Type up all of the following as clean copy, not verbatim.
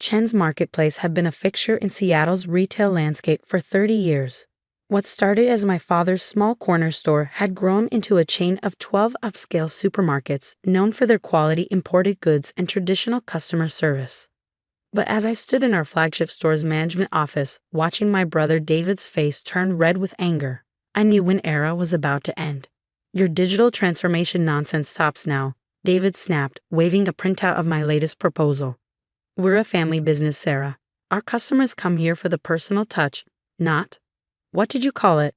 Chen's Marketplace had been a fixture in Seattle's retail landscape for 30 years. What started as my father's small corner store had grown into a chain of 12 upscale supermarkets known for their quality imported goods and traditional customer service. But as I stood in our flagship store's management office, watching my brother David's face turn red with anger, I knew one era was about to end. "Your digital transformation nonsense stops now," David snapped, waving a printout of my latest proposal. "We're a family business, Sarah. Our customers come here for the personal touch, not, what did you call it?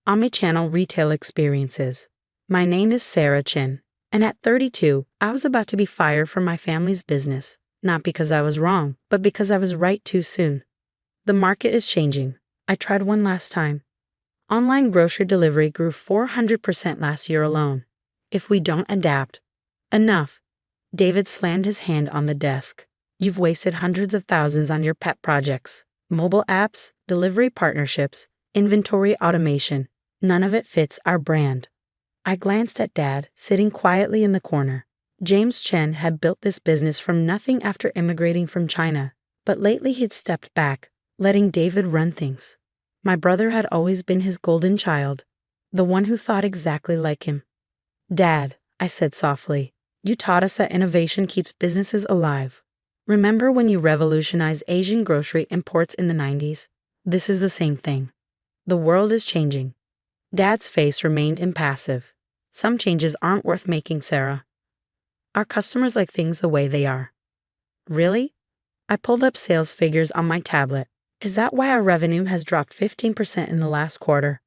Omnichannel retail experiences. My name is Sarah Chen, and at 32, I was about to be fired from my family's business, not because I was wrong, but because I was right too soon. The market is changing. I tried one last time. Online grocery delivery grew 400% last year alone. If we don't adapt." "Enough." David slammed his hand on the desk. "You've wasted hundreds of thousands on your pet projects, mobile apps, delivery partnerships, inventory automation. None of it fits our brand." I glanced at Dad, sitting quietly in the corner. James Chen had built this business from nothing after immigrating from China, but lately he'd stepped back, letting David run things. My brother had always been his golden child, the one who thought exactly like him. "Dad," I said softly, "you taught us that innovation keeps businesses alive. Remember when you revolutionized Asian grocery imports in the 90s? This is the same thing. The world is changing." Dad's face remained impassive. "Some changes aren't worth making, Sarah. Our customers like things the way they are." "Really?" I pulled up sales figures on my tablet. "Is that why our revenue has dropped 15% in the last quarter?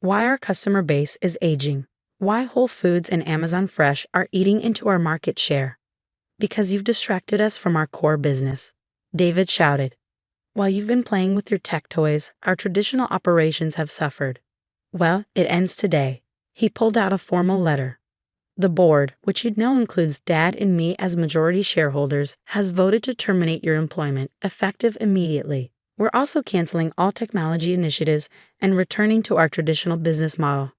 Why our customer base is aging? Why Whole Foods and Amazon Fresh are eating into our market share?" "Because you've distracted us from our core business," David shouted. "While you've been playing with your tech toys, our traditional operations have suffered. Well, it ends today." He pulled out a formal letter. "The board, which you know includes Dad and me as majority shareholders, has voted to terminate your employment, effective immediately. We're also canceling all technology initiatives and returning to our traditional business model."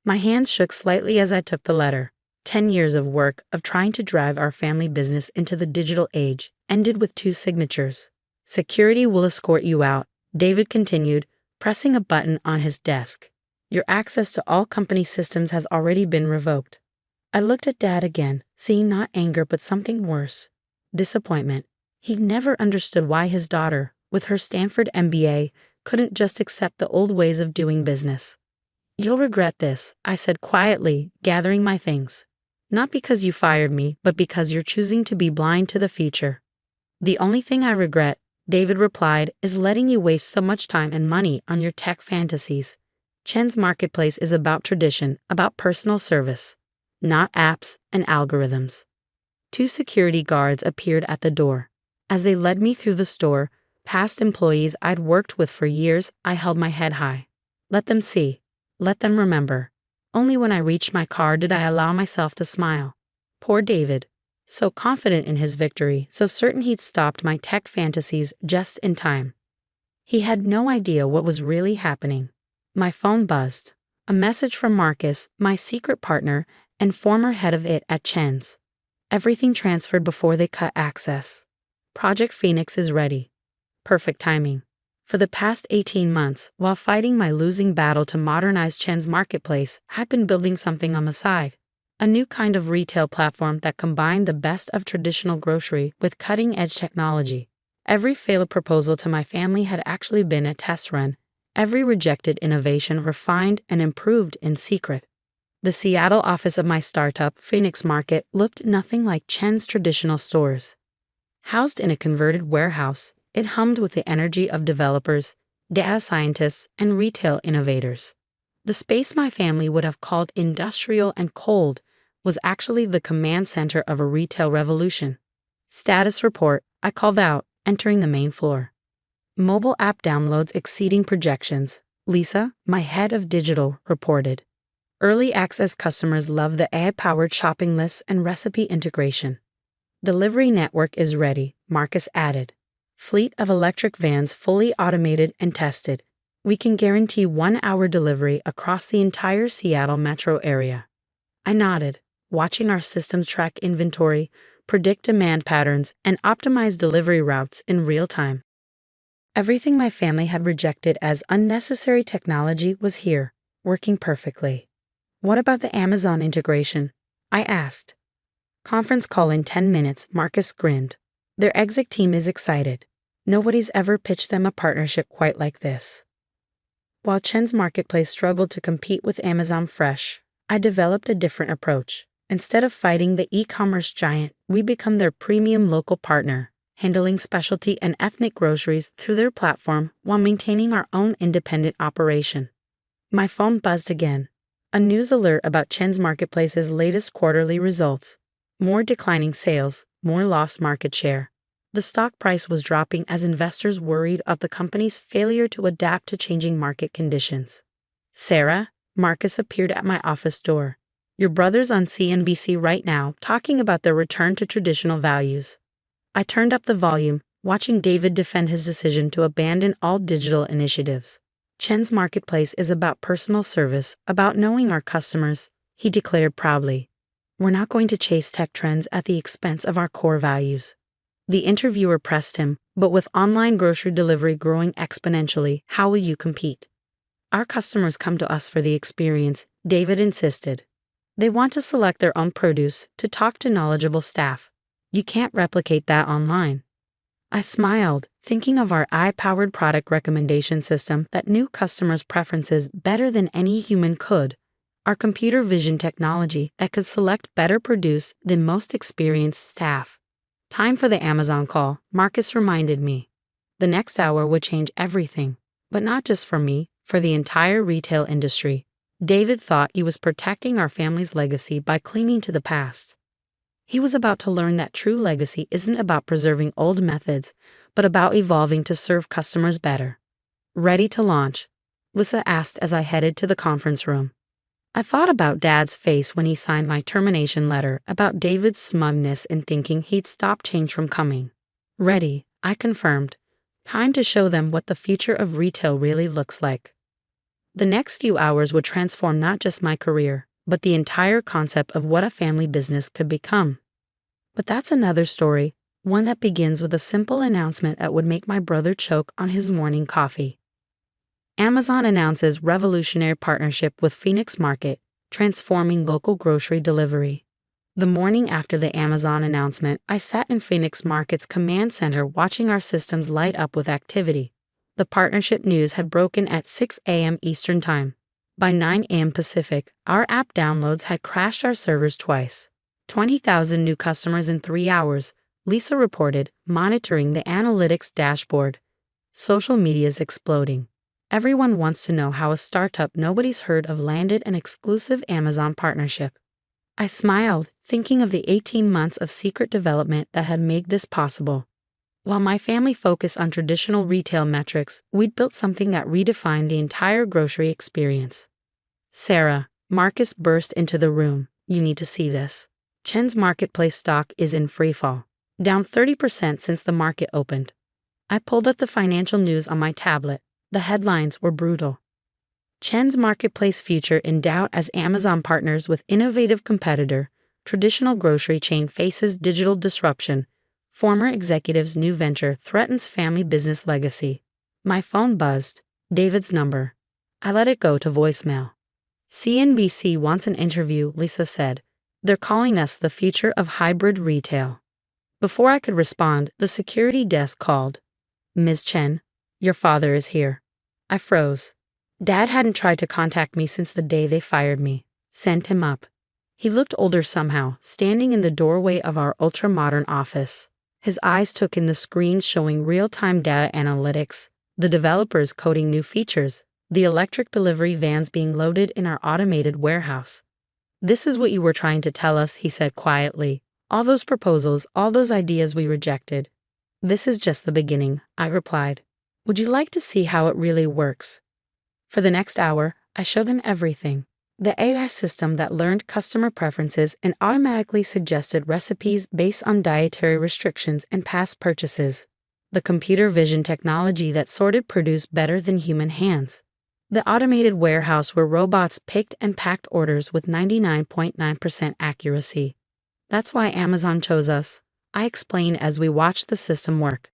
My hands shook slightly as I took the letter. 10 years of work of trying to drive our family business into the digital age ended with 2 signatures. "Security will escort you out," David continued, pressing a button on his desk. "Your access to all company systems has already been revoked." I looked at Dad again, seeing not anger but something worse. Disappointment. He'd never understood why his daughter, with her Stanford MBA, couldn't just accept the old ways of doing business. "You'll regret this," I said quietly, gathering my things. "Not because you fired me, but because you're choosing to be blind to the future." "The only thing I regret," David replied, "is letting you waste so much time and money on your tech fantasies. Chen's Marketplace is about tradition, about personal service, not apps and algorithms." 2 security guards appeared at the door. As they led me through the store, past employees I'd worked with for years, I held my head high. Let them see. Let them remember. Only when I reached my car did I allow myself to smile. Poor David. So confident in his victory, so certain he'd stopped my tech fantasies just in time. He had no idea what was really happening. My phone buzzed. A message from Marcus, my secret partner, and former head of it at Chen's. Everything transferred before they cut access. Project Phoenix is ready. Perfect timing. For the past 18 months, while fighting my losing battle to modernize Chen's Marketplace, I'd been building something on the side. A new kind of retail platform that combined the best of traditional grocery with cutting-edge technology. Every failed proposal to my family had actually been a test run. Every rejected innovation refined and improved in secret. The Seattle office of my startup, Phoenix Market, looked nothing like Chen's traditional stores. Housed in a converted warehouse, it hummed with the energy of developers, data scientists, and retail innovators. The space my family would have called industrial and cold was actually the command center of a retail revolution. "Status report," I called out, entering the main floor. "Mobile app downloads exceeding projections," Lisa, my head of digital, reported. "Early access customers love the AI-powered shopping lists and recipe integration." "Delivery network is ready," Marcus added. "Fleet of electric vans fully automated and tested. We can guarantee 1-hour delivery across the entire Seattle metro area." I nodded, watching our systems track inventory, predict demand patterns, and optimize delivery routes in real time. Everything my family had rejected as unnecessary technology was here, working perfectly. What about the Amazon integration? I asked. Conference call in 10 minutes, Marcus grinned. Their exec team is excited. Nobody's ever pitched them a partnership quite like this. While Chen's marketplace struggled to compete with Amazon Fresh, I developed a different approach. Instead of fighting the e-commerce giant, we become their premium local partner, handling specialty and ethnic groceries through their platform while maintaining our own independent operation. My phone buzzed again. A news alert about Chen's marketplace's latest quarterly results. More declining sales, more lost market share. The stock price was dropping as investors worried of the company's failure to adapt to changing market conditions. Sarah, Marcus appeared at my office door. Your brother's on CNBC right now talking about their return to traditional values. I turned up the volume, watching David defend his decision to abandon all digital initiatives. Chen's marketplace is about personal service, about knowing our customers, he declared proudly. We're not going to chase tech trends at the expense of our core values. The interviewer pressed him, but with online grocery delivery growing exponentially, how will you compete? Our customers come to us for the experience, David insisted. They want to select their own produce, to talk to knowledgeable staff. You can't replicate that online. I smiled, thinking of our AI-powered product recommendation system that knew customers' preferences better than any human could. Our computer vision technology that could select better produce than most experienced staff. Time for the Amazon call, Marcus reminded me. The next hour would change everything, but not just for me, for the entire retail industry. David thought he was protecting our family's legacy by clinging to the past. He was about to learn that true legacy isn't about preserving old methods, but about evolving to serve customers better. Ready to launch? Lisa asked as I headed to the conference room. I thought about Dad's face when he signed my termination letter, about David's smugness in thinking he'd stop change from coming. Ready, I confirmed. Time to show them what the future of retail really looks like. The next few hours would transform not just my career, but the entire concept of what a family business could become. But that's another story, one that begins with a simple announcement that would make my brother choke on his morning coffee. Amazon announces revolutionary partnership with Phoenix Market, transforming local grocery delivery. The morning after the Amazon announcement, I sat in Phoenix Market's command center watching our systems light up with activity. The partnership news had broken at 6 a.m. Eastern Time. By 9 a.m. Pacific, our app downloads had crashed our servers twice. 20,000 new customers in 3 hours, Lisa reported, monitoring the analytics dashboard. Social media's exploding. Everyone wants to know how a startup nobody's heard of landed an exclusive Amazon partnership. I smiled, thinking of the 18 months of secret development that had made this possible. While my family focused on traditional retail metrics, we'd built something that redefined the entire grocery experience. Sarah, Marcus burst into the room. You need to see this. Chen's marketplace stock is in freefall, down 30% since the market opened. I pulled up the financial news on my tablet. The headlines were brutal. Chen's marketplace future in doubt as Amazon partners with innovative competitor, traditional grocery chain faces digital disruption. Former executive's new venture threatens family business legacy. My phone buzzed. David's number. I let it go to voicemail. CNBC wants an interview, Lisa said. They're calling us the future of hybrid retail. Before I could respond, the security desk called. Ms. Chen, your father is here. I froze. Dad hadn't tried to contact me since the day they fired me. Send him up. He looked older somehow, standing in the doorway of our ultra-modern office. His eyes took in the screens showing real-time data analytics, the developers coding new features, the electric delivery vans being loaded in our automated warehouse. This is what you were trying to tell us, he said quietly. All those proposals, all those ideas we rejected. This is just the beginning, I replied. Would you like to see how it really works? For the next hour, I showed him everything. The AI system that learned customer preferences and automatically suggested recipes based on dietary restrictions and past purchases. The computer vision technology that sorted produce better than human hands. The automated warehouse where robots picked and packed orders with 99.9% accuracy. That's why Amazon chose us. I explained as we watched the system work.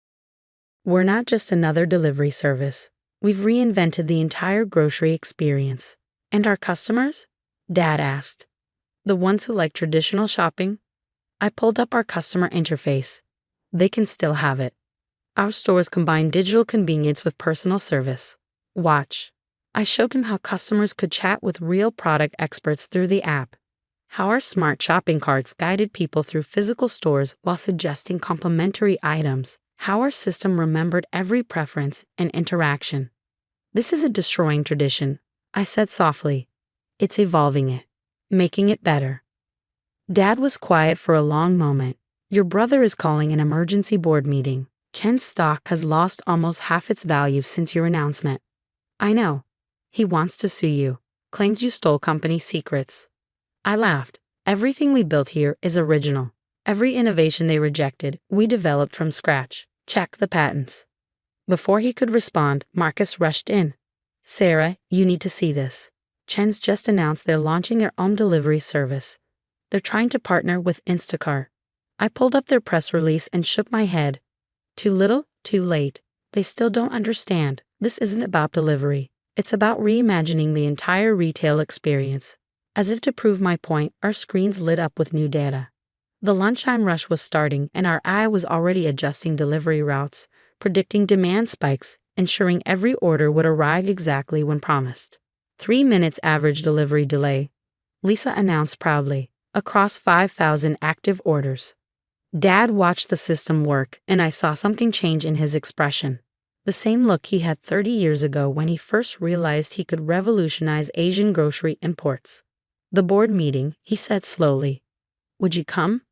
We're not just another delivery service. We've reinvented the entire grocery experience. And our customers? Dad asked. The ones who like traditional shopping? I pulled up our customer interface. They can still have it. Our stores combine digital convenience with personal service. Watch. I showed him how customers could chat with real product experts through the app, how our smart shopping carts guided people through physical stores while suggesting complementary items, how our system remembered every preference and interaction. This isn't destroying tradition, I said softly. It's evolving it, making it better. Dad was quiet for a long moment. Your brother is calling an emergency board meeting. Ken's stock has lost almost half its value since your announcement. I know. He wants to sue you, claims you stole company secrets. I laughed. Everything we built here is original. Every innovation they rejected, we developed from scratch. Check the patents. Before he could respond, Marcus rushed in. Sarah, you need to see this. Chen's just announced they're launching their own delivery service. They're trying to partner with Instacart. I pulled up their press release and shook my head. Too little, too late. They still don't understand. This isn't about delivery. It's about reimagining the entire retail experience. As if to prove my point, our screens lit up with new data. The lunchtime rush was starting, and our AI was already adjusting delivery routes, predicting demand spikes, ensuring every order would arrive exactly when promised. 3 minutes average delivery delay, Lisa announced proudly, across 5,000 active orders. Dad watched the system work, and I saw something change in his expression. The same look he had 30 years ago when he first realized he could revolutionize Asian grocery imports. The board meeting, he said slowly. Would you come?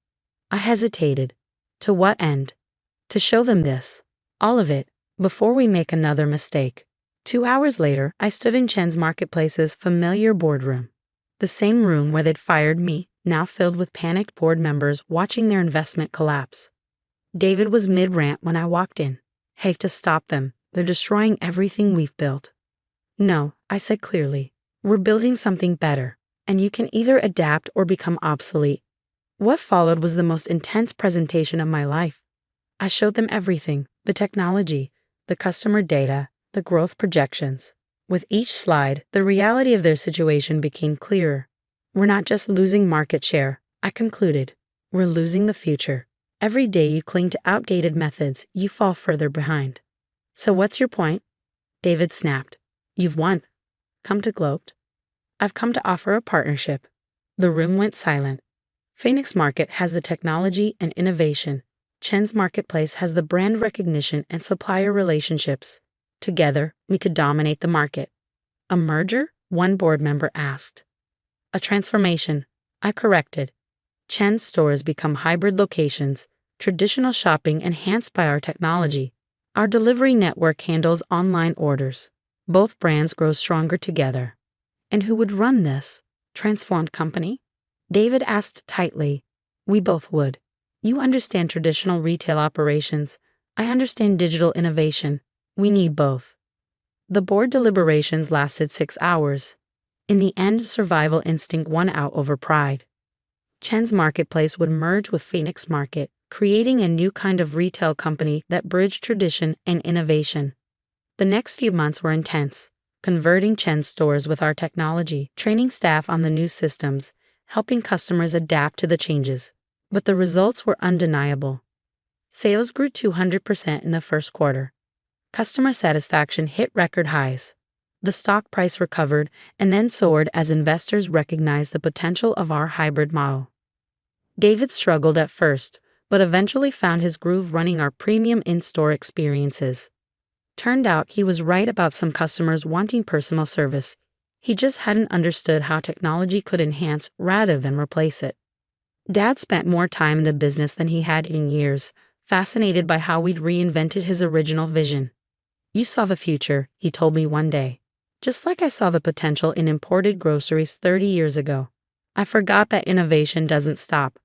I hesitated. To what end? To show them this. All of it, before we make another mistake. 2 hours later, I stood in Chen's Marketplace's familiar boardroom. The same room where they'd fired me, now filled with panicked board members watching their investment collapse. David was mid-rant when I walked in. Have to stop them. They're destroying everything we've built. No, I said clearly. We're building something better, and you can either adapt or become obsolete. What followed was the most intense presentation of my life. I showed them everything, the technology, the customer data, the growth projections. With each slide, the reality of their situation became clearer. We're not just losing market share, I concluded. We're losing the future. Every day you cling to outdated methods, you fall further behind. So what's your point? David snapped. You've won. Come to gloat. I've come to offer a partnership. The room went silent. Phoenix Market has the technology and innovation. Chen's Marketplace has the brand recognition and supplier relationships. Together, we could dominate the market. A merger? One board member asked. A transformation, I corrected. Chen's stores become hybrid locations, traditional shopping enhanced by our technology. Our delivery network handles online orders. Both brands grow stronger together. And who would run this transformed company? David asked tightly. We both would. You understand traditional retail operations. I understand digital innovation. We need both. The board deliberations lasted 6 hours. In the end, survival instinct won out over pride. Chen's Marketplace would merge with Phoenix Market, creating a new kind of retail company that bridged tradition and innovation. The next few months were intense, converting Chen's stores with our technology, training staff on the new systems, helping customers adapt to the changes. But the results were undeniable. Sales grew 200% in the first quarter. Customer satisfaction hit record highs. The stock price recovered and then soared as investors recognized the potential of our hybrid model. David struggled at first, but eventually found his groove running our premium in-store experiences. Turned out he was right about some customers wanting personal service. He just hadn't understood how technology could enhance rather than replace it. Dad spent more time in the business than he had in years, fascinated by how we'd reinvented his original vision. You saw the future, he told me one day. Just like I saw the potential in imported groceries 30 years ago. I forgot that innovation doesn't stop.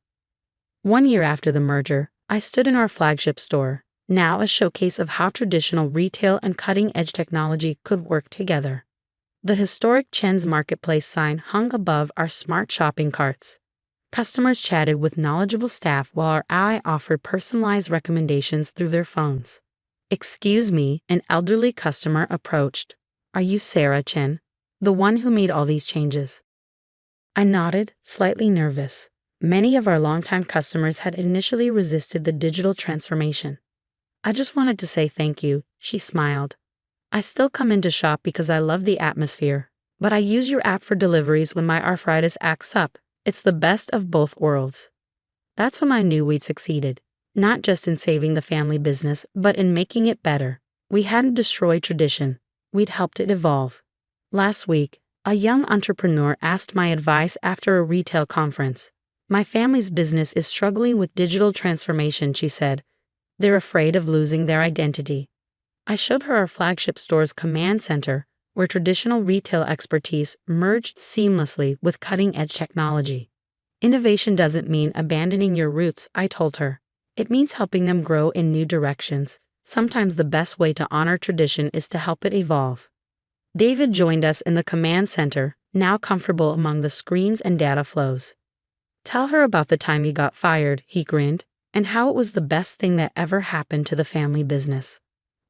1 year after the merger, I stood in our flagship store, now a showcase of how traditional retail and cutting-edge technology could work together. The historic Chen's Marketplace sign hung above our smart shopping carts. Customers chatted with knowledgeable staff while our AI offered personalized recommendations through their phones. "Excuse me," an elderly customer approached. "Are you Sarah Chen, the one who made all these changes?" I nodded, slightly nervous. Many of our longtime customers had initially resisted the digital transformation. "I just wanted to say thank you," she smiled. "I still come in to shop because I love the atmosphere, but I use your app for deliveries when my arthritis acts up. It's the best of both worlds." That's when I knew we'd succeeded, not just in saving the family business, but in making it better. We hadn't destroyed tradition, we'd helped it evolve. Last week, a young entrepreneur asked my advice after a retail conference. "My family's business is struggling with digital transformation," she said. "They're afraid of losing their identity." I showed her our flagship store's command center, where traditional retail expertise merged seamlessly with cutting-edge technology. "Innovation doesn't mean abandoning your roots," I told her. "It means helping them grow in new directions. Sometimes the best way to honor tradition is to help it evolve." David joined us in the command center, now comfortable among the screens and data flows. "Tell her about the time you got fired," he grinned, "and how it was the best thing that ever happened to the family business."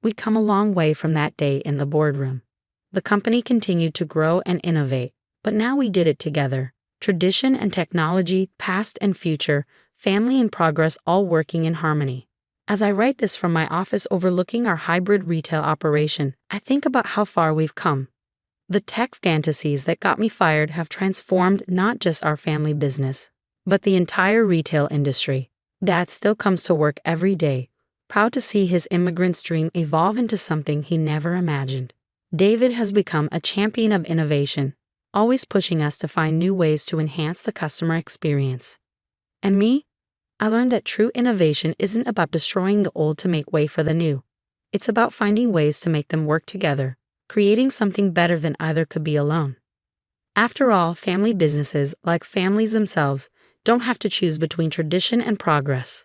We'd come a long way from that day in the boardroom. The company continued to grow and innovate, but now we did it together. Tradition and technology, past and future, family and progress all working in harmony. As I write this from my office overlooking our hybrid retail operation, I think about how far we've come. The tech fantasies that got me fired have transformed not just our family business, but the entire retail industry. Dad still comes to work every day, proud to see his immigrant's dream evolve into something he never imagined. David has become a champion of innovation, always pushing us to find new ways to enhance the customer experience. And me? I learned that true innovation isn't about destroying the old to make way for the new. It's about finding ways to make them work together, creating something better than either could be alone. After all, family businesses, like families themselves, don't have to choose between tradition and progress.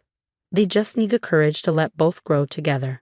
They just need the courage to let both grow together.